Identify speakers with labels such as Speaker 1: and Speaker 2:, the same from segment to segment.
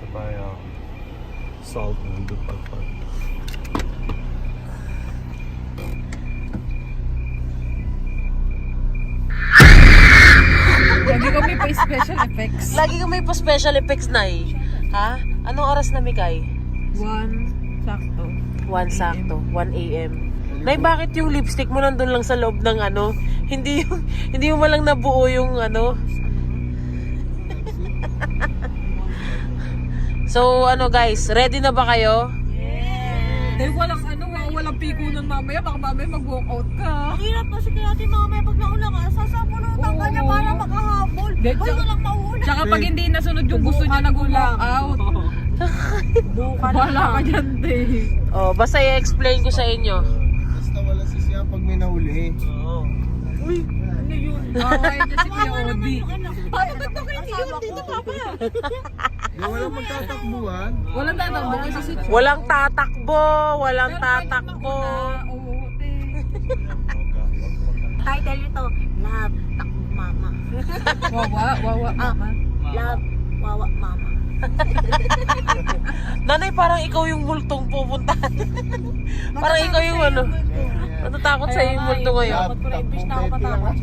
Speaker 1: to buy salt and do pagpag.
Speaker 2: Lagi kami pa special effects.
Speaker 3: Lagi kami pa special effects, Nay. Ha? Anong oras na, Mikay?
Speaker 2: 1 sakto.
Speaker 3: 1 sakto, 1 a.m. Nay, bakit yung lipstick mo nandun lang sa loob ng ano? Hindi mo malang nabuo yung ano? So, ano guys, ready na ba kayo?
Speaker 2: Dahil walang pikunan mamaya. Baka mamaya mag-walkout ka.
Speaker 4: Ang hirap kasi kaya natin mamaya pag nauna ka, sasapulutan ka niya para makahabol.
Speaker 2: Hindi,
Speaker 4: Hoy, walang mauna.
Speaker 2: Tsaka pag hindi nasunod yung gusto niya nag-walkout. Wala ka dyan, te.
Speaker 3: Oh, basta i-explain ko sa inyo.
Speaker 1: Basta wala siya pag may nahuli.
Speaker 3: Oo.
Speaker 2: Uy, ano yun? Away niya si Kuya
Speaker 4: Kawawa naman
Speaker 2: Odi.
Speaker 4: yung anak.
Speaker 2: Paano ba't na kayo yun? Dito pa pa.
Speaker 1: Di walang magtatakbuhan.
Speaker 2: Walang tatakbo kasi si
Speaker 3: Walang tatakbo, walang tatakbo.
Speaker 2: Oo, te.
Speaker 4: Title nito, Love, Takbo Mama.
Speaker 2: Wawa, mama.
Speaker 4: Love, Wawa Mama.
Speaker 3: Nanay, parang ikaw yung multong pupuntahan. Parang ikaw yung ano. Natatakot sa yung multo ngayon.
Speaker 4: Dapat ko na imbis na ako matakot.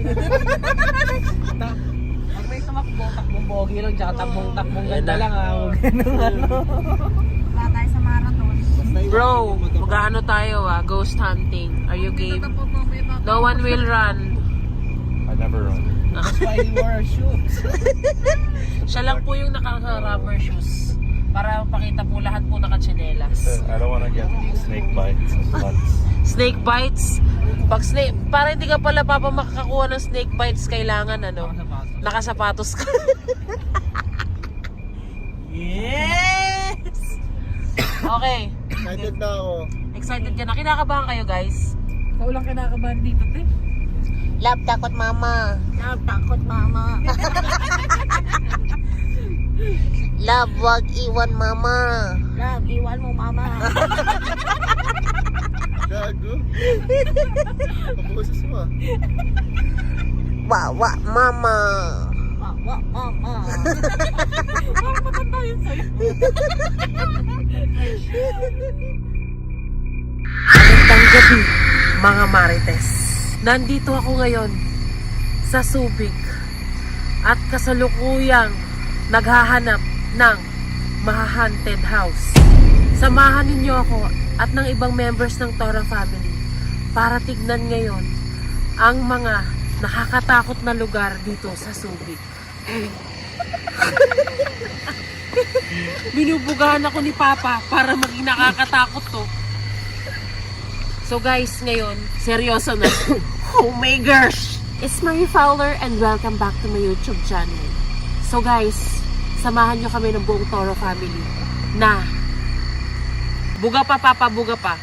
Speaker 2: Pag may tumakbo, takbong bogi lang, tsaka takbong
Speaker 3: ganda lang,
Speaker 4: Wala tayo sa marathon.
Speaker 3: Bro, mag-ano tayo ghost hunting. Are you game? No one will run.
Speaker 1: I never run.
Speaker 2: That's why he wore shoes.
Speaker 3: Siya lang po yung naka-rubber shoes. Para pakita po lahat po naka-tsinelas.
Speaker 1: I don't want to get snake bites and butts.
Speaker 3: Snake bites. Pag snake, para hindi ka pala makakakuha ng snake bites, kailangan ano, nakasapatos ka. Yes! Okay.
Speaker 1: Excited na ako.
Speaker 3: Excited ka na. Kinakabahan kayo, guys?
Speaker 2: Ikaw lang kinakabahan dito, te.
Speaker 4: Love, takot mama. Love, takot mama. Love, wag iwan mama. Love, iwan mo mama.
Speaker 1: Gago. Paboses mo
Speaker 4: Wawa mama. Wawa mama.
Speaker 2: Parang matanda yun sa'yo.
Speaker 3: Magandang gabi, mga Marites. Nandito ako ngayon sa Subic at kasalukuyang naghahanap ng maha-haunted house. Samahan ninyo ako at ng ibang members ng Tora family para tignan ngayon ang mga nakakatakot na lugar dito sa Subic. Binubugahan ako ni Papa para maging nakakatakot to. So guys, ngayon, seryoso na. Oh my gosh! It's Marie Fowler and welcome back to my YouTube channel. So guys, samahan nyo kami ng buong Toro family na buga pa, Papa, buga pa.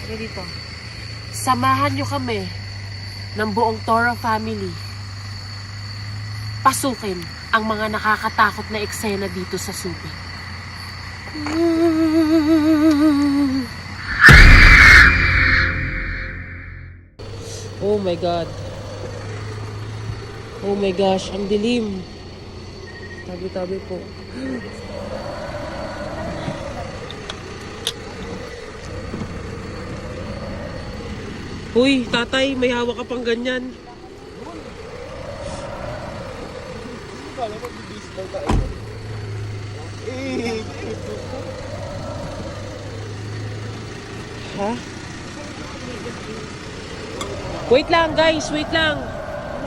Speaker 3: Ano dito? Samahan nyo kami ng buong Toro family pasukin ang mga nakakatakot na eksena dito sa Subic. Oh my God. Oh my gosh, ang dilim. Tabi-tabi po. Uy, tatay, may hawak ka pang ganyan.
Speaker 1: Kala mo, bibisball ka
Speaker 3: Ha? Wait lang guys, wait lang.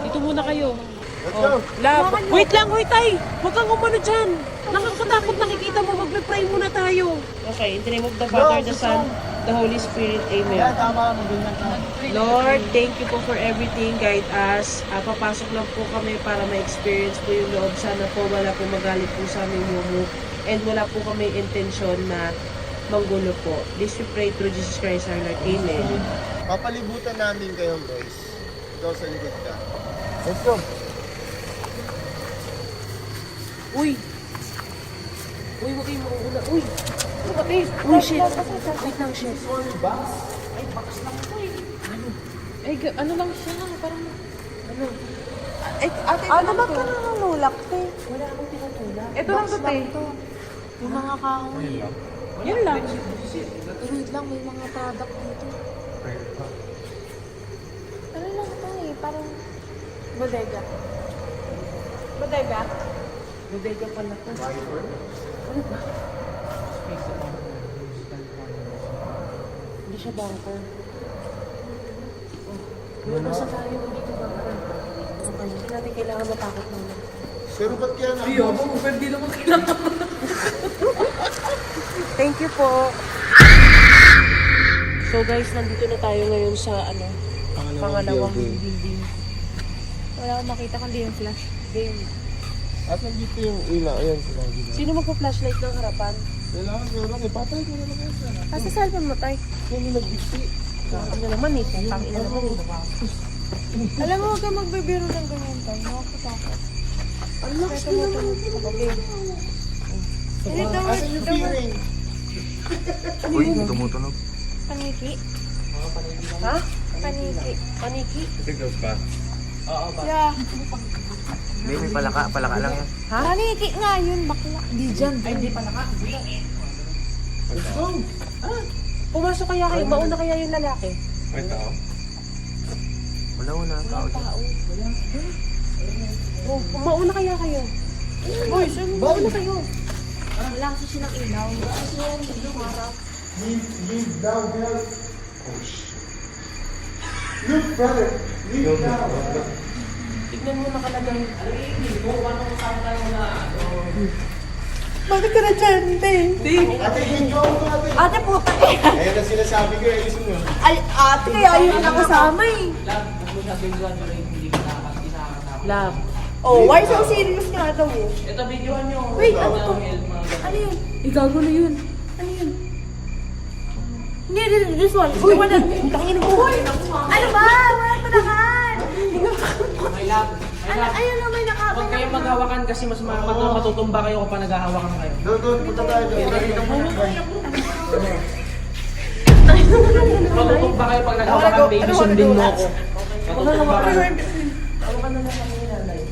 Speaker 3: Dito muna kayo.
Speaker 1: Let's go.
Speaker 3: Love. Wait lang, wait tay. Huwag kang umano dyan. Nakakatakot, nakikita mo. Magpe-pray muna tayo. Okay, in the name of the Father, the Son, the Holy Spirit. Amen.
Speaker 1: Tama, maganda ka.
Speaker 3: Lord, thank you po for everything. Guide us. Papasok lang po kami para ma-experience po yung loob. Sana po wala po magalit po sa aming mumu. And wala po kami intensyon na manggulo po. This we pray through Jesus Christ our Lord. Amen.
Speaker 1: Papalibutan namin kayo, guys. Ikaw sa likod ka. Let's go.
Speaker 3: Uy! Uy, huwag kayong makuula. Uy! Uy, shit! Wait lang, shit.
Speaker 2: Ay, bakas lang ito eh. Ay, ano lang siya, parang... Ano? Ay, ate,
Speaker 4: Ano ba ka nanulak, te?
Speaker 3: Wala akong tinutulak.
Speaker 2: Ito lang to, te.
Speaker 4: Yung mga kahoy.
Speaker 2: Yan lang.
Speaker 4: Pero wait lang, may mga product dito. Ano lang ito eh, parang bodega.
Speaker 2: Bodega.
Speaker 3: Bodega pala to. Ano ba? Hindi siya bunker. Doon nasa tayo, hindi ito bunker. Okay, hindi natin kailangan matakot muna.
Speaker 1: Pero ba't kaya na?
Speaker 2: Iyo, pwede naman kailangan.
Speaker 3: Thank you po. So guys, nandito na tayo ngayon sa pangalawang building.
Speaker 4: Wala akong makita kundi yung flash.
Speaker 3: Game.
Speaker 1: At nandito yung ilaw. Ayan sila.
Speaker 3: Sino magpa-flashlight ng harapan?
Speaker 1: Kailangan meron eh. Patay ko na lang yan sana.
Speaker 4: Kasi cellphone mo, tay.
Speaker 1: Yan yung nagbigti.
Speaker 3: Ano naman eh, pang ina naman eh.
Speaker 4: Alam mo, huwag kang magbibiro ng ganyan, tay. Nakakatakot.
Speaker 1: Ang lakas ko naman.
Speaker 4: Okay.
Speaker 1: Asan yung fearing?
Speaker 5: Uy, tumutunog.
Speaker 4: Paniki.
Speaker 3: Ha?
Speaker 4: Paniki.
Speaker 3: Paniki?
Speaker 4: Yeah.
Speaker 5: May palaka lang yan.
Speaker 3: Ha?
Speaker 4: Paniki nga yun, bakla. Di dyan.
Speaker 3: Ay, hindi pa naka. Pumasok kaya kayo, mauna kaya yung lalaki.
Speaker 5: Wala tao dyan.
Speaker 3: Oh, mauna kaya kayo.
Speaker 4: Uy, saan mo?
Speaker 3: Mauna kayo.
Speaker 4: Wala kasi silang ilaw.
Speaker 1: Leave down here. Oh shit. Look, brother. Leave down.
Speaker 3: Tignan mo nakalagay.
Speaker 4: Bakit ka na dyan, te?
Speaker 1: Ate, video ko ate.
Speaker 4: Ate, puta eh.
Speaker 1: Ayan ang sinasabi ko. Ayusin mo.
Speaker 4: Ay, ate, kaya yun na kasama eh.
Speaker 3: Love.
Speaker 4: Oh, why so serious nga daw eh?
Speaker 3: Ito, videohan nyo.
Speaker 4: Wait, ano to? Ano yun?
Speaker 3: Igago na yun.
Speaker 4: Ano yun? Hindi, this one. Uy, wala. Tangin mo. Ano ba? Wala palakan. Ayun na, may nakapin.
Speaker 3: Huwag kayong maghawakan kasi mas matutumba kayo kapag naghahawakan kayo.
Speaker 1: Doon, punta tayo doon.
Speaker 3: Matutumba kayo pag naghahawakan, baby, sundin mo ako. Matutumba kayo. Hawakan na lang kami nanay.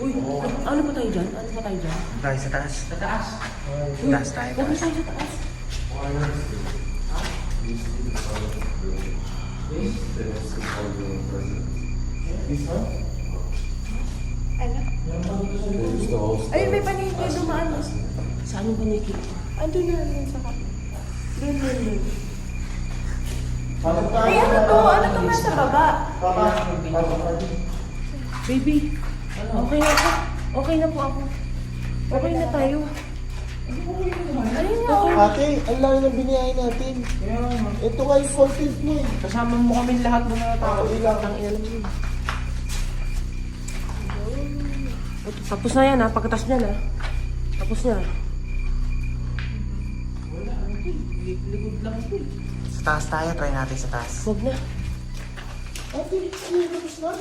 Speaker 3: Uy, ano pa tayo dyan? Ano pa tayo dyan?
Speaker 5: Tayo sa taas.
Speaker 3: Sa taas.
Speaker 5: Taas tayo.
Speaker 3: Huwag na tayo sa taas.
Speaker 4: Ayun, may paniki dumaan.
Speaker 3: Saan yung paniki?
Speaker 4: Andun na yun sa kapit. Doon.
Speaker 1: Pasok tayo.
Speaker 4: Ay, ano to? Ano to nga sa baba?
Speaker 1: Papa, pasok tayo.
Speaker 3: Baby, okay na ako. Okay na po ako. Okay na tayo.
Speaker 4: Ayun nga.
Speaker 1: Ate, ang laki ng biniyahin natin. Ito kayo content mo eh.
Speaker 3: Kasama mo kami lahat ng mga tao.
Speaker 1: Ilang.
Speaker 3: Ang ilan yun. Tapos na yan ha. Pagkatas niyan ha. Tapos na. Ligod lang ito eh.
Speaker 5: Sa taas tayo. Try natin sa taas.
Speaker 3: Huwag na.
Speaker 1: Ate, tapos na.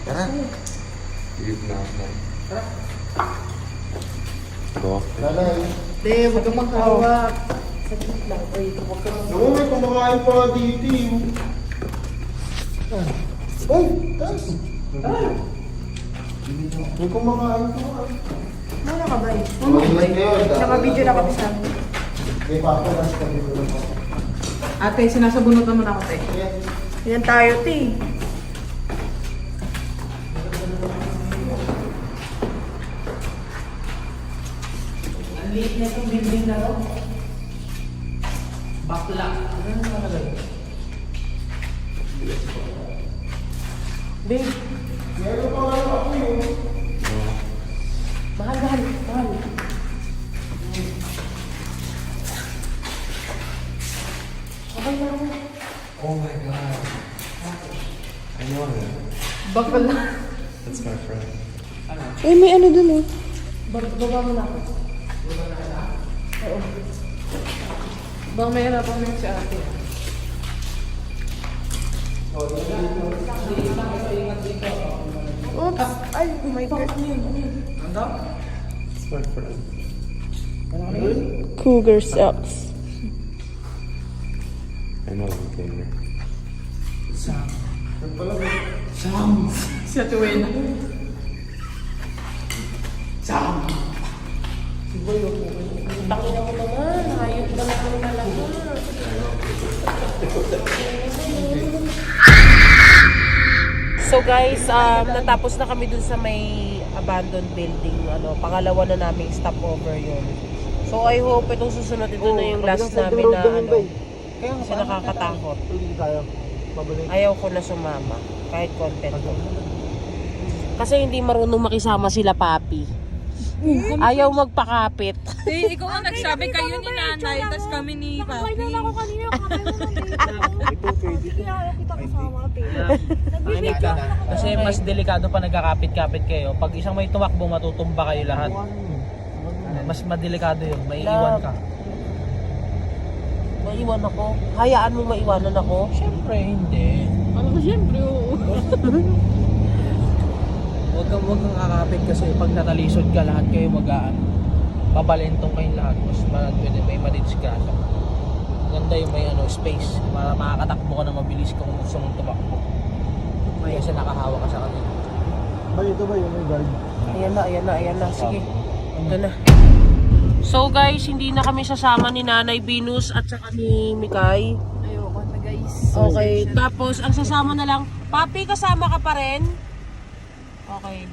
Speaker 5: Tara.
Speaker 1: Nanay.
Speaker 3: Hindi, huwag kang maghawak. Saglit lang. Wait, huwag kang maghawak.
Speaker 1: Naku, may kumakain pa nga dito eh. Uy, taas. May kumakain pa nga.
Speaker 4: Muna ka ba eh?
Speaker 1: Naka-video
Speaker 4: na kami sa amin.
Speaker 1: May papalas ka dito na.
Speaker 2: Ate, sinasabunutan mo na ako, te.
Speaker 4: Yan tayo, te.
Speaker 3: Ang liit na itong building na to. Bakla. Ano na nakalagay? Babe,
Speaker 1: Meron pa nga ako yun.
Speaker 3: mahal. Okay na ako.
Speaker 5: Oh my God. I know that.
Speaker 2: Bakla.
Speaker 5: That's my friend.
Speaker 4: Eh, may ano dun eh.
Speaker 3: Baba mo na ako.
Speaker 2: Baka may harapan mo si ate.
Speaker 4: Oops. Ay, oh my God.
Speaker 5: That's my friend.
Speaker 4: Cougar sucks.
Speaker 6: I know we came here.
Speaker 2: Sa tuwin.
Speaker 3: Tangina mo naman, hayop ka naman talaga. So guys, natapos na kami dun sa may abandoned building. Pangalawa na namin stopover yun. So I hope itong susunod, ito na yung last namin na kasi nakakatakot. Ayaw ko na sumama, kahit content ko. Kasi hindi marunong makisama sila papi. Ayaw magpakapit.
Speaker 2: Ikaw ang nagsabi kayo ni nanay, tas kami ni papi.
Speaker 4: Kailan ako kanina, kamay mo ng baby. Kaya kita kasama, Nagbibigyo ako.
Speaker 5: Kasi mas delikado pa nagkakapit-kapit kayo. Pag isang may tumakbo, matutumba kayo lahat. Mas madelikado yun. May iwan ka.
Speaker 3: Maiwan ako? Hayaan mo maiwanan ako?
Speaker 5: Siyempre, hindi.
Speaker 2: Ano ko siyempre, oo.
Speaker 5: Huwag kang kakapit kasi pag natalisod ka, lahat kayo pabalentong kayong lahat. Mas may madidisgrasya. Ganda yung may space. Makakatakbo ka na mabilis kung gusto mong tumakbo. Kasi nakahawa ka sa kanila.
Speaker 1: Ito ba yung may guard?
Speaker 3: Ayan na. Sige. Ito na. So guys, hindi na kami sasama ni Nanay Venus at saka ni Mikay.
Speaker 2: Ayoko na guys.
Speaker 3: Okay. Tapos, ang sasama na lang, Papi, kasama ka pa rin? Okay.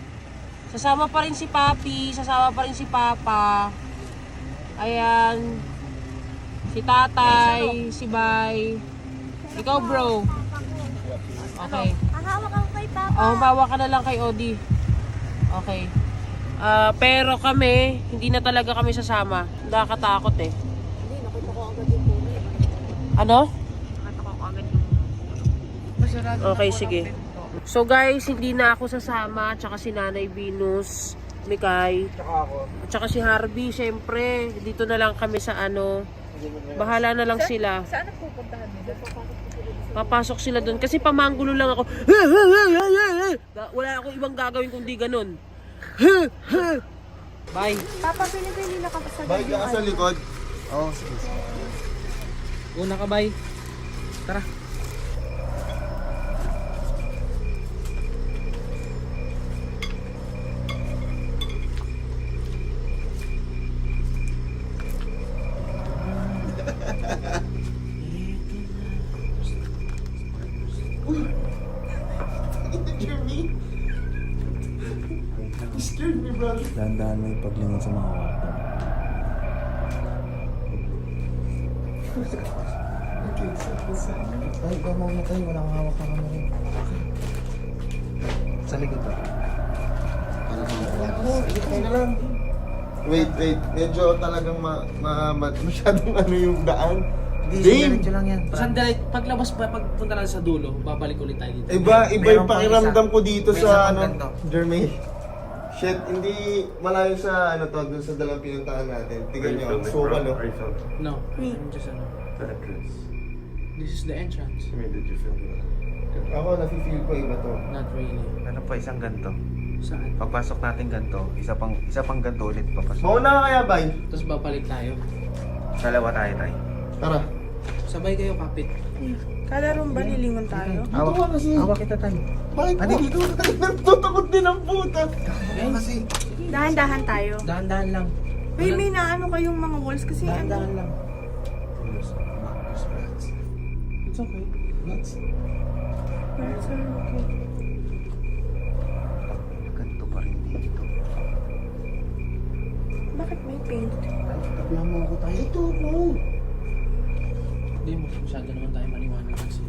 Speaker 3: Sasama pa rin si Papi, sasama pa rin si Papa. Ayan. Si Tatay, si Bay. Ikaw, bro. Okay.
Speaker 4: Hahawak ako kay Papa.
Speaker 3: Bawa ka na lang kay Odi. Okay. Pero kami, hindi na talaga kami sasama. Nakakatakot eh.
Speaker 4: Hindi, nakita ko agad yung puno.
Speaker 3: Ano?
Speaker 2: Nakita ko agad yung...
Speaker 3: Okay, sige. So guys, hindi na ako sasama. Tsaka si Nanay Venus, Mikay. At tsaka si Harvey, syempre. Dito na lang kami sa bahala na lang sila.
Speaker 2: Saan ang pupuntahan nila?
Speaker 3: Papasok sila doon. Kasi pamanggulo lang ako. Wala akong ibang gagawin kundi ganun. Bye.
Speaker 4: Papa, pinipili na ka pa sa
Speaker 1: Bye ka sa likod. Oo, sige.
Speaker 5: Una ka, bay. Tara.
Speaker 1: Jeremy? You scared me, brother.
Speaker 6: Dahan-dahan mo yung paglingon sa mga kwarto.
Speaker 1: Ay, ikaw muna tayo. Wala kang hawak na kamay.
Speaker 6: Sa likod ba?
Speaker 1: Tayo na lang. Wait. Medyo talagang masyadong yung daan. Dame!
Speaker 6: lang yan.
Speaker 5: Sandali, paglabas pa, pagpunta lang sa dulo, babalik ulit tayo dito.
Speaker 1: Iba yung pakiramdam ko dito
Speaker 6: May isa
Speaker 1: sa
Speaker 6: pang ganito.
Speaker 1: Jermaine. Shit, hindi malayo sa dun sa dalang pinuntahan natin. Tingnan nyo, so
Speaker 5: No, I'm just this is the entrance.
Speaker 6: Did you feel that?
Speaker 1: Ako, nafe-feel ko iba to.
Speaker 5: Not really.
Speaker 6: Ano pa isang ganto?
Speaker 5: Saan?
Speaker 6: Pagpasok natin ganto, isa pang ganto ulit papasok.
Speaker 1: Mauna ka kaya, Bay?
Speaker 5: Tapos babalik tayo.
Speaker 6: Dalawa tayo.
Speaker 1: Tara.
Speaker 5: Sabay kayo kapit.
Speaker 4: Kada room ba lilingon tayo?
Speaker 1: Dito ka kasi.
Speaker 6: Hawak kita tayo.
Speaker 1: Bakit mo? Dito ka tayo. Nagtutakot din ang puta.
Speaker 6: Kasi.
Speaker 4: Dahan-dahan tayo.
Speaker 5: Dahan-dahan lang.
Speaker 4: May naano kayong mga walls kasi
Speaker 5: Dahan-dahan lang. It's okay.
Speaker 6: Ganto pa rin dito.
Speaker 4: Bakit may paint?
Speaker 1: Tabla mo ako tayo. Ito mo.
Speaker 5: Hindi mo, masyado naman tayo maliwanag kasi.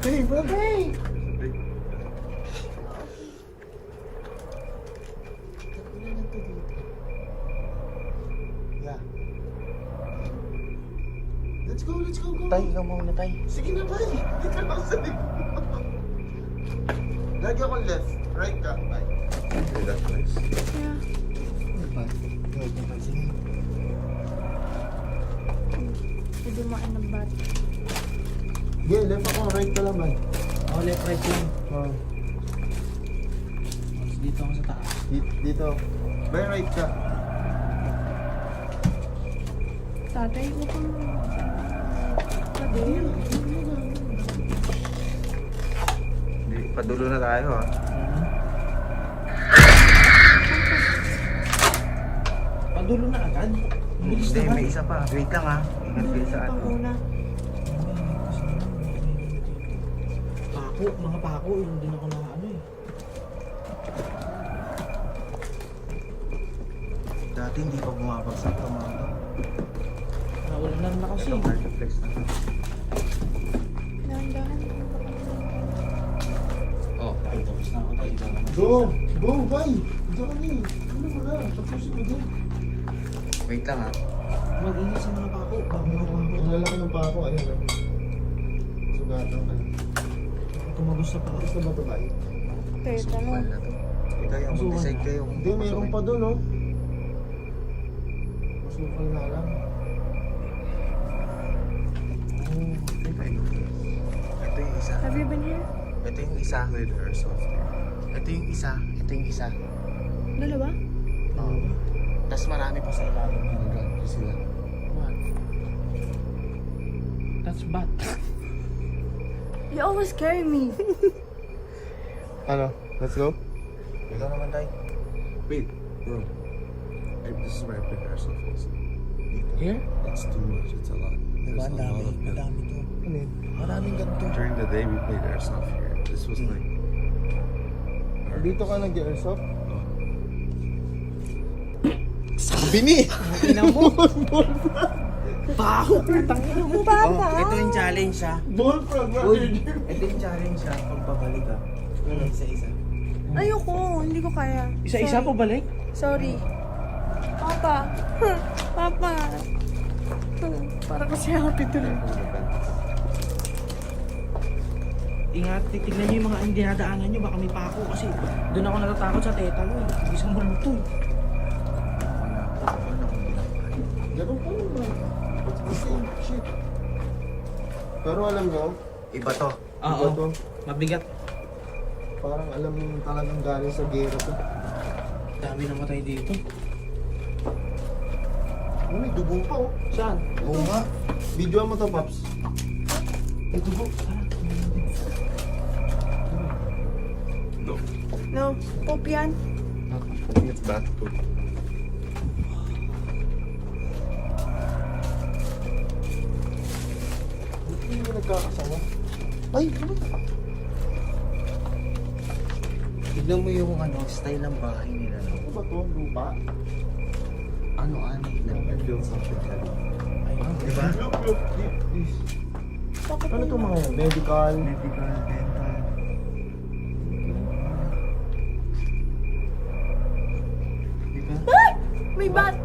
Speaker 1: Hey, brother. Hey. Yeah. Let's go.
Speaker 6: Tay, ikaw muna tay.
Speaker 1: Sige na, Bay. Hindi ka lang sa likod. Lagi ako left. Right ka. Bye.
Speaker 6: Okay, that's nice.
Speaker 4: Pwede makin ng bat.
Speaker 1: Yeah, left ako. Right ka lang, Bay.
Speaker 5: Ako left, right lang.
Speaker 1: Oh.
Speaker 5: Tapos dito ako sa taas.
Speaker 1: Dito. Bay, right ka.
Speaker 4: Tatay, upang
Speaker 6: Hindi, padulo na tayo ah.
Speaker 5: Padulo na agad. Bilis
Speaker 6: Hindi,
Speaker 5: naman.
Speaker 6: may isa pa. Wait lang ah. Ingat kayo sa atin.
Speaker 5: Pako, mga pako. Yung din ako na ano eh.
Speaker 6: Dati hindi pa bumabagsak ito mga ito.
Speaker 5: Naulan na rin na kasi.
Speaker 6: Ito, Marketflex na ito. Oh, tapos na ako tayo. Ito naman.
Speaker 1: Go! Go, bye! Diyan ka ni. Ano mo na? Tapusin mo din.
Speaker 6: Wait lang ah.
Speaker 5: Mag-ingat sa mga pako. Baka mga pako.
Speaker 1: Ang lalaki ng pako. Ayan. oh. Sugatan ka.
Speaker 5: Tumagos sa pako.
Speaker 1: Gusto ba ito ba?
Speaker 6: Sukal na to. Ito yung mag-decide kayo kung
Speaker 1: Hindi, mayroon pa doon, oh. Masukal na lang.
Speaker 6: Ito yung isa.
Speaker 4: Have you been here?
Speaker 6: Ito yung isa. With airsoft. Ito yung isa. Ito yung isa.
Speaker 4: Dalawa?
Speaker 6: Oo. Tapos marami pa sa ilalim yung ganito sila.
Speaker 5: What? That's bad.
Speaker 4: You always carry me.
Speaker 1: Ano? Let's go?
Speaker 6: Ikaw naman tayo. Wait, bro. This is where I played airsoft also.
Speaker 5: Here?
Speaker 6: It's too much. It's a lot.
Speaker 5: Diba,
Speaker 6: There's
Speaker 5: ang
Speaker 6: a
Speaker 5: dami.
Speaker 6: lot of
Speaker 5: Ang dami to.
Speaker 1: Ano yun?
Speaker 5: Maraming ganito.
Speaker 6: During the day, we played airsoft here. This was like...
Speaker 1: Dito ka nag-airsoft?
Speaker 6: Oh.
Speaker 1: Sabi ni!
Speaker 5: Tingnan mo. Pako. Tangina mo.
Speaker 6: Oh, ito yung challenge ha.
Speaker 1: Ball frog,
Speaker 6: Uy, ito yung challenge ha. Pag pabalik ha. Isa-isa.
Speaker 4: Ayoko, hindi ko kaya.
Speaker 5: Isa-isa
Speaker 4: Sorry.
Speaker 5: po balik?
Speaker 4: Sorry. Papa. Papa. Para kasi happy tuloy.
Speaker 5: Ingat, titignan nyo yung mga dinadaanan nyo. Baka may pako kasi doon ako natatakot sa tetano eh. Isang multo eh.
Speaker 1: Ganun pa naman. It's the same shit. Pero alam nyo,
Speaker 6: Iba to.
Speaker 1: iba to.
Speaker 5: Mabigat.
Speaker 1: Parang alam nyo talagang galing sa gera to.
Speaker 5: Dami namatay dito.
Speaker 1: Oh, may dugo pa oh.
Speaker 5: Saan?
Speaker 1: Oo nga. Video mo to, Pops.
Speaker 5: May dugo.
Speaker 4: No, poop yan.
Speaker 6: I think it's bat food.
Speaker 1: Hindi mo nagkakasama. Ay, ano?
Speaker 6: Tignan mo yung ano, style ng bahay nila. No?
Speaker 1: Ano ba to? Lupa?
Speaker 6: Ano, I feel something heavy.
Speaker 5: Ayun.
Speaker 6: Diba?
Speaker 1: Look, look, please. Ano to mga yan? Medical?
Speaker 6: Medical, dental. Diba?
Speaker 4: May bat.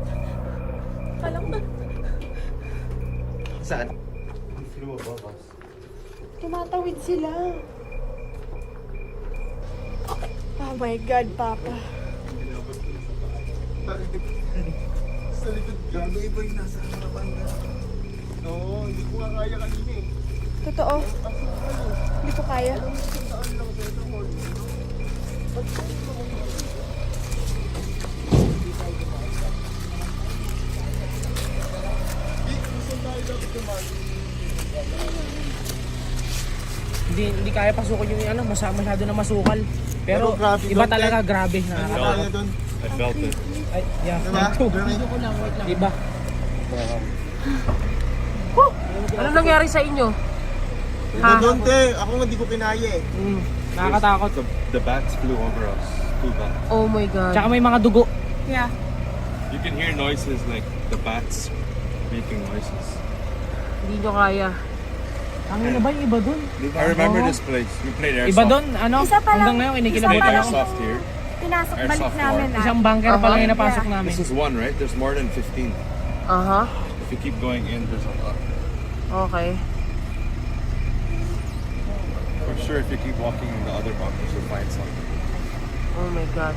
Speaker 4: Alam ba?
Speaker 6: Saan?
Speaker 1: He flew above us.
Speaker 4: Tumatawid sila. Oh my God, Papa.
Speaker 1: Sa likod gago.
Speaker 6: Iba yung nasa harapan ka.
Speaker 1: Oo, hindi ko nga kaya kanina eh.
Speaker 4: Totoo. Hindi ko kaya.
Speaker 5: Hindi kaya pasukan yung ano, masyado na masukal. Pero
Speaker 1: Pero grabe
Speaker 5: iba
Speaker 1: doon,
Speaker 5: talaga,
Speaker 1: eh.
Speaker 5: grabe.
Speaker 1: Ano
Speaker 5: Nakakatakot.
Speaker 1: kaya doon?
Speaker 5: Ay, yeah.
Speaker 1: Diba?
Speaker 5: Video ko lang, wait lang. Iba.
Speaker 3: Ano nangyari sa inyo?
Speaker 1: Ito doon, te. Ako nga di ko kinaya eh.
Speaker 5: Nakakatakot.
Speaker 7: The bats flew over us. 2 bats.
Speaker 3: Oh my God.
Speaker 5: Tsaka may mga dugo.
Speaker 4: Yeah.
Speaker 7: You can hear noises like the bats making noises.
Speaker 3: Hindi nyo kaya.
Speaker 5: Ang ina ba yung iba dun?
Speaker 7: I remember this place. We played airsoft.
Speaker 5: Iba dun, ano?
Speaker 4: Isa pa lang.
Speaker 5: Hanggang ngayon,
Speaker 7: We
Speaker 5: kinikilabutan
Speaker 7: played
Speaker 4: Isa pa
Speaker 5: ako.
Speaker 4: lang.
Speaker 7: airsoft here.
Speaker 4: Pinasok balik
Speaker 7: Airsoft
Speaker 4: namin
Speaker 7: war.
Speaker 4: ah.
Speaker 5: Isang bunker pa lang yung napasok
Speaker 4: Yeah.
Speaker 5: namin.
Speaker 7: This is one, right? There's more than 15.
Speaker 3: Aha.
Speaker 7: If you keep going in, there's a lot.
Speaker 3: Okay.
Speaker 7: For sure, if you keep walking in the other bunkers, you'll find something.
Speaker 3: Oh my God.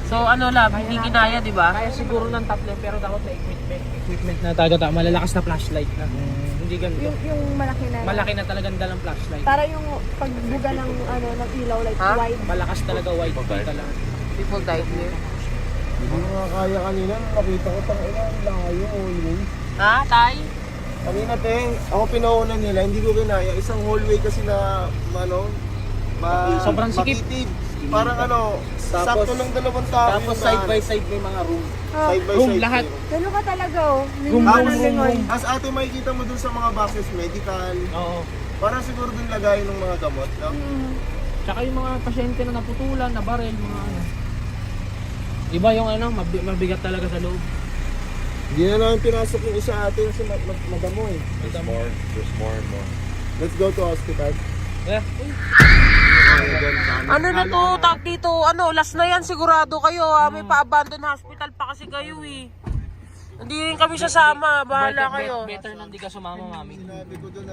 Speaker 3: So ano lang, hindi kinaya, di ba?
Speaker 5: Kaya siguro ng tatlo, pero dapat na equipment na talaga. Malalakas na flashlight na. Hindi ganito.
Speaker 4: Yung malaki na.
Speaker 5: Malaki na talagang dalang flashlight.
Speaker 4: Para yung pagbuga ng ano ng ilaw like
Speaker 3: Ha?
Speaker 4: wide.
Speaker 5: Malakas talaga, wide kita lang.
Speaker 3: People died here.
Speaker 6: Hindi ko nga kaya kanina, nung nakita ko tang ina, ang layo, always.
Speaker 3: Ha, tay?
Speaker 6: Kanina, te, ako pinaunan nila, hindi ko kinaya. Isang hallway kasi na,
Speaker 5: Sobrang sikip.
Speaker 6: makitid. Parang sakto lang dalawang tao.
Speaker 5: Tapos side by side may mga room.
Speaker 6: Side by
Speaker 5: Room
Speaker 6: side.
Speaker 5: lahat.
Speaker 4: Gano'n ka talaga, oh.
Speaker 5: Room.
Speaker 6: As ate, makikita mo dun sa mga boxes, medical.
Speaker 5: Oo.
Speaker 6: Parang siguro dun lagay ng mga gamot, no?
Speaker 5: Tsaka yung mga pasyente na naputulan, na barel, mga ano. Iba yung mabigat talaga sa loob.
Speaker 6: Hindi na namin pinasok yung isa ate kasi madamo eh.
Speaker 7: There's more and more.
Speaker 6: Let's go to hospital.
Speaker 5: Yeah.
Speaker 3: Ano na to, tag dito, last na yan, sigurado kayo may pa-abandon hospital pa kasi kayo eh. Hindi rin kami sasama, bahala kayo.
Speaker 5: Better na hindi ka sumama, mami.
Speaker 6: Sinabi ko dun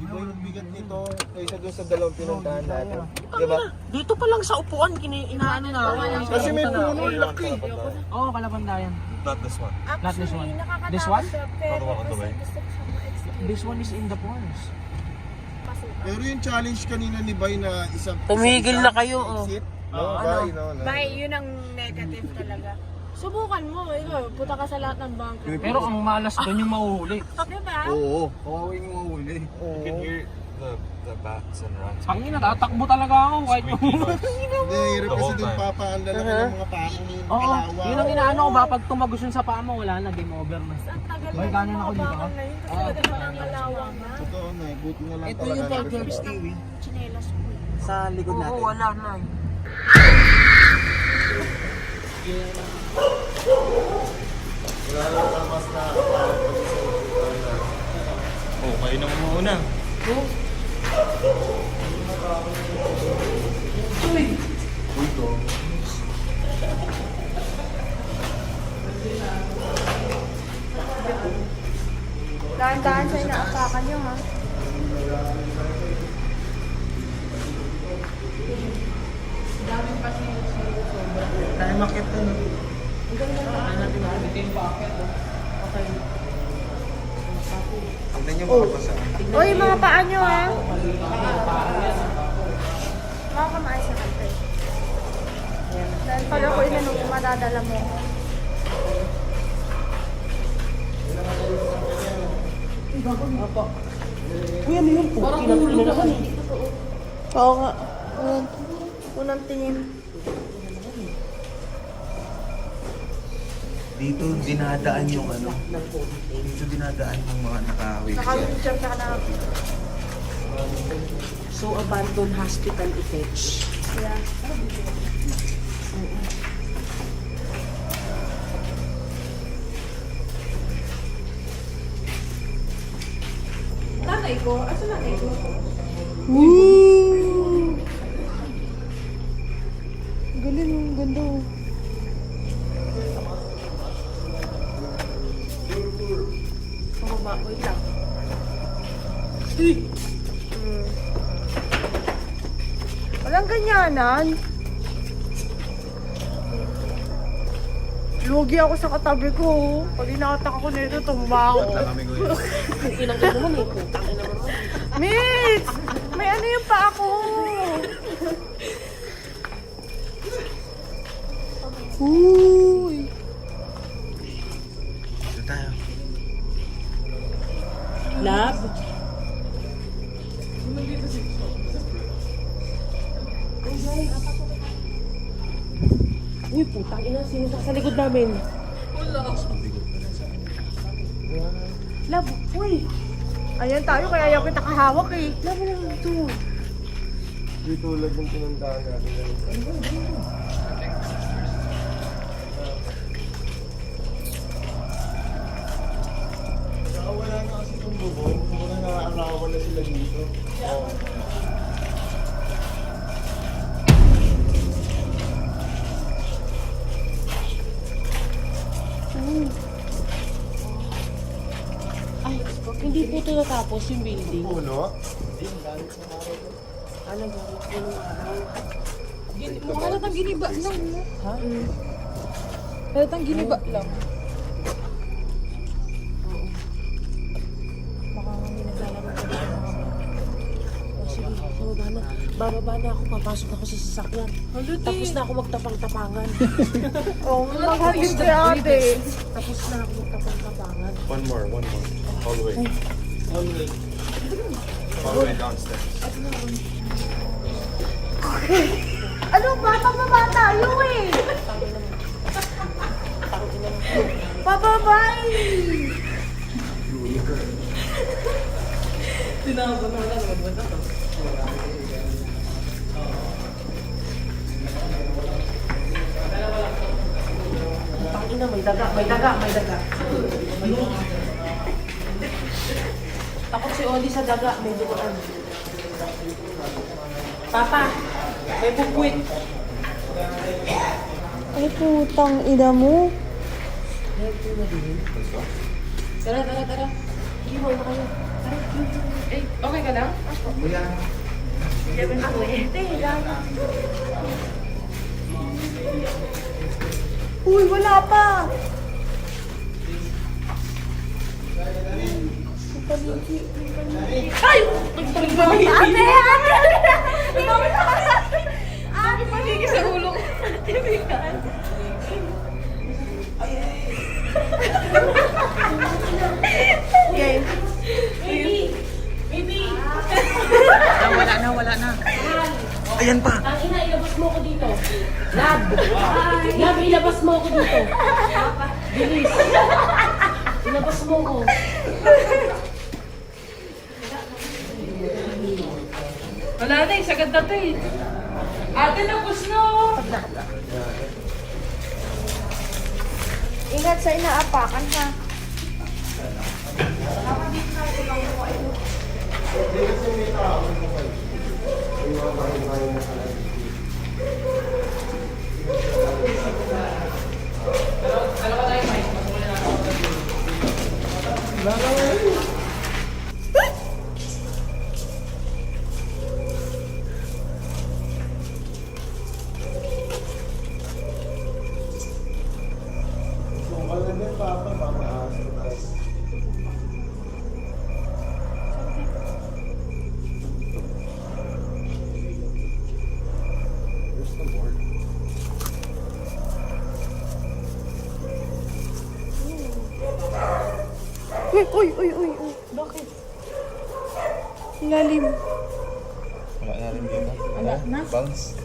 Speaker 6: iba yung bigat nito kaysa dun sa dalawang pinuntahan natin. Diba?
Speaker 3: Dito pa lang sa upuan, inaano na.
Speaker 6: Kasi may puno, laki.
Speaker 5: Oo, Kalapandayan.
Speaker 7: Not this one.
Speaker 5: Not this one. This one?
Speaker 7: Other one on the way.
Speaker 5: This one is in the forest.
Speaker 6: Pero yung challenge kanina ni Bay na isang...
Speaker 3: Tumigil na kayo, oh.
Speaker 6: Exit? No, Bay, no.
Speaker 4: Bay, yun ang negative talaga. Subukan mo, ikaw, puta ka sa lahat ng bangko.
Speaker 5: Pero ang malas doon yung mahuhuli.
Speaker 4: Diba?
Speaker 6: Oo. Kawawa yung mahuli.
Speaker 7: You can hear the bats and rats.
Speaker 5: Pangina, tatakbo talaga ako kahit
Speaker 6: Hindi, hirap kasi
Speaker 7: whole
Speaker 6: dun
Speaker 7: time.
Speaker 6: papaandala ka ng mga pakong
Speaker 5: Oo,
Speaker 6: kalawa.
Speaker 5: yun ang inaano ko ba? Pag tumagos yun sa paa mo, wala na, game over na.
Speaker 4: Ang tagal
Speaker 5: Bay,
Speaker 4: na
Speaker 5: kanan ako dito,
Speaker 4: bakal na yun. Kasi talaga parang kalawang na.
Speaker 6: Totoo na, buti na lang
Speaker 3: Ito
Speaker 6: talaga
Speaker 3: yung
Speaker 6: natin.
Speaker 3: Tiger Stevie.
Speaker 4: Chinelas ko.
Speaker 5: Sa likod
Speaker 3: Oo, wala na.
Speaker 6: Wala lang tamas na pag-isip na.
Speaker 7: Oh, kayo na muna.
Speaker 4: Dahan-dahan sa inaapakan nyo, ha?
Speaker 6: Tayo makit na. Tignan niyo makapasa.
Speaker 4: Uy, mga paa nyo, ha? Mga kamaayos na kante. Dahil pag ako inanong, madadala mo. Oo nga. Unang tingin.
Speaker 6: Dito dinadaan yung dito dinadaan yung mga nakawig.
Speaker 4: Naka-wheelchair ka na.
Speaker 3: So, abandoned hospital effects.
Speaker 4: Yeah.
Speaker 2: Nanay ko? Asa nanay ko?
Speaker 4: Galing, ang ganda.
Speaker 3: Pababa, wait lang.
Speaker 4: Walang ganyanan. Lugi ako sa katabi ko. Pag inatak ako nito, tumba ako.
Speaker 3: Inang ina naman eh, putang ina naman.
Speaker 4: Mitch! May ano yung pa ako? Uy!
Speaker 6: Dito tayo.
Speaker 3: Lab? Uy, putang ina, sino sa likod namin?
Speaker 4: Love, uy! Ayan tayo, kaya ayaw kita kahawak eh. Love lang ito.
Speaker 6: Dito tulad ng pinuntahan natin. Wala na kasi itong bubong. Muna nakakarawa na sila dito.
Speaker 3: Ay, hindi po ito natapos yung building.
Speaker 6: Puno?
Speaker 3: Ano ba? Punong araw.
Speaker 2: Mukha natang giniba lang. Ha? Natang giniba lang.
Speaker 3: Baka may naglalaro ka dito. O sige, sa baba na. bababa na ako, papasok ako sa sasakyan. Tapos na ako magtapang-tapangan.
Speaker 4: Maghagis si ate.
Speaker 3: Tapos na ako magtapang-tapangan.
Speaker 6: One more. All the way.
Speaker 5: All the way.
Speaker 6: All the way downstairs.
Speaker 4: Ano ba? Pababa tayo eh. Pababay!
Speaker 3: Tangina, may daga. Takot si Oli sa daga, may duguan. Papa, may bukwit.
Speaker 4: Ay, putang ina mo.
Speaker 3: Tara. Hindi mo na kayo. Okay ka lang?
Speaker 4: Uy, wala pa. Ay! Ate! Ate!
Speaker 2: Panigi sa ulo ko.
Speaker 4: Okay.
Speaker 2: Wala na.
Speaker 6: Ayan pa!
Speaker 3: Ang ina, ilabas mo ko dito. Lab, ilabas mo ko dito. Bilis. Ilabas mo ko.
Speaker 2: Wala na eh, sagad na to eh. Ate, nabos na oh.
Speaker 4: Ingat sa inaapakan ha. Uy. Bakit? Lalim.
Speaker 6: Wala na rin dito. Wala na? Bounce.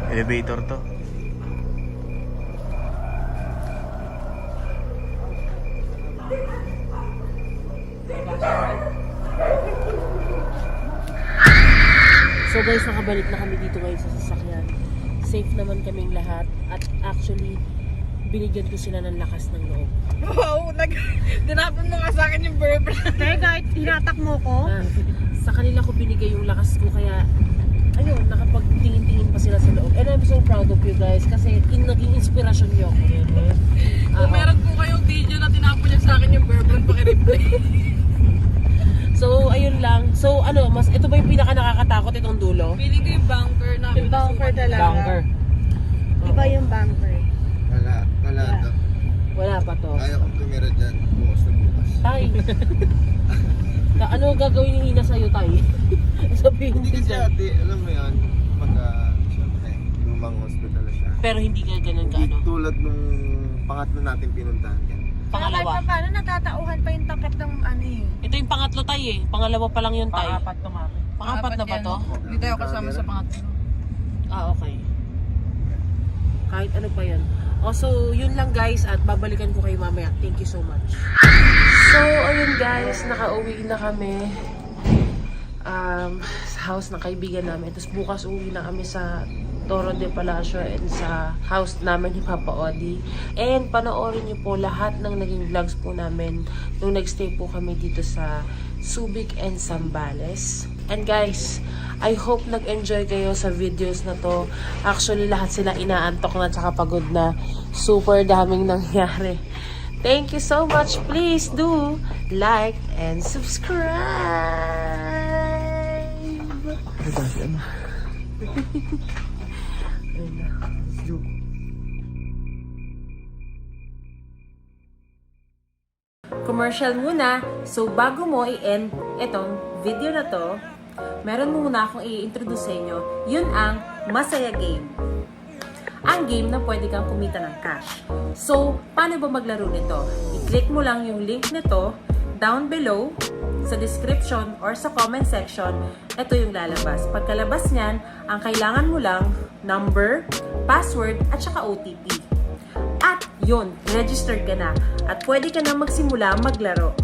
Speaker 6: Elevator to.
Speaker 3: So guys, nakabalik na kami dito ngayon sa sasakyan. Safe naman kaming lahat. At actually, binigyan ko sila ng lakas ng loob.
Speaker 2: Wow, dinapon mo nga sa akin yung burp.
Speaker 4: Teka, hinatak mo ko?
Speaker 3: Sa kanila ko binigay yung lakas ko, kaya ayun, nakapagtingin-tingin pa sila sa loob. And I'm so proud of you guys kasi naging inspirasyon niyo ako.
Speaker 2: Kung meron po kayong video na tinapon niya sa akin yung burp, paki-replay.
Speaker 3: So, ayun lang. So, ito ba yung pinaka nakakatakot itong dulo?
Speaker 2: Feeling ko yung bunker na.
Speaker 4: Yung bunker talaga.
Speaker 5: Bunker.
Speaker 4: Iba yung bunker.
Speaker 6: Wala to.
Speaker 3: Wala pa to.
Speaker 6: Kaya kong tumira dyan. Bukas na bukas.
Speaker 3: Tay. Ano gagawin ni Ina sa'yo, Tay? Sabihin
Speaker 6: Hindi
Speaker 3: mo
Speaker 6: kasi
Speaker 3: dyan.
Speaker 6: ate, alam mo yan, siyempre, lumang hospital na siya.
Speaker 3: Pero hindi ka ganun ka,
Speaker 6: Hindi tulad nung pangatlo natin pinuntahan yan.
Speaker 3: Pangalawa.
Speaker 4: Paano natatauhan pa yung takip ng ano eh?
Speaker 3: Ito yung pangatlo, Tay eh. Pangalawa pa lang yun, Tay.
Speaker 5: Pang-apat tumapit.
Speaker 3: Pangapat na ba to?
Speaker 2: Hindi tayo kasama sa pangatlo.
Speaker 3: Ah, okay. Kahit ano pa yan. So, yun lang guys at babalikan ko kayo mamaya. Thank you so much. So, ayun guys, nakauwi na kami sa house ng kaibigan namin. Tapos bukas uwi na kami sa Toro de Palacio and sa house namin ni Papa Odi. And panoorin niyo po lahat ng naging vlogs po namin nung nagstay po kami dito sa Subic and Zambales. And guys, I hope nag-enjoy kayo sa videos na to. Actually, lahat sila inaantok na tsaka pagod na. Super daming nangyari. Thank you so much. Please do like and subscribe. Commercial muna. So, bago mo i-end itong video na to, meron muna akong i-introduce sa inyo. Yun ang Masaya Game. Ang game na pwede kang kumita ng cash. So, paano ba maglaro nito? I-click mo lang yung link nito down below sa description or sa comment section. Ito yung lalabas. Pagkalabas niyan, ang kailangan mo lang, number, password, at saka OTP. At yun, registered ka na. At pwede ka na magsimula maglaro.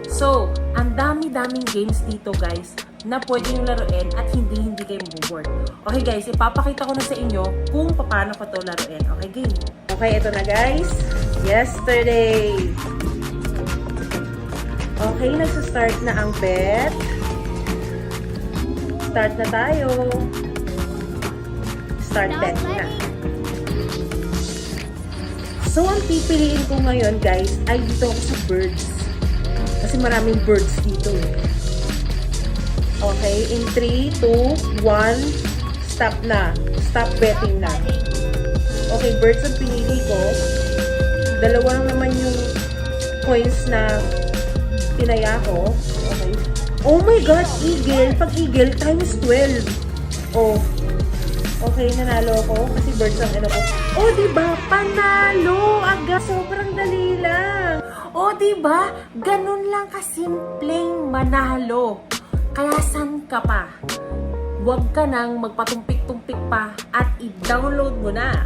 Speaker 3: So, ang dami-daming games dito guys na pwede nyo laruin at hindi kayo mabuboard. Okay guys, ipapakita ko na sa inyo kung paano ko to laruin. Okay, game. Okay, ito na guys. Yesterday. Okay, nagsa-start na ang bet. Start na tayo. Start bet na. So, ang pipiliin ko ngayon, guys, ay dito ako sa birds. Kasi maraming birds dito. Okay, in 3, 2, 1, stop na. Stop betting na. Okay, birds ang pinili ko. Dalawa lang naman yung coins na tinaya ko. Okay. Oh my God, eagle. Pag eagle, times 12. Oh. Okay, nanalo ako kasi birds ang ano ko. Oh, diba? Panalo! Agad! Sobrang dali lang. Oh, diba? Ganun lang kasimpleng manalo. Kaya san ka pa? Huwag ka nang magpatumpik-tumpik pa at i-download mo na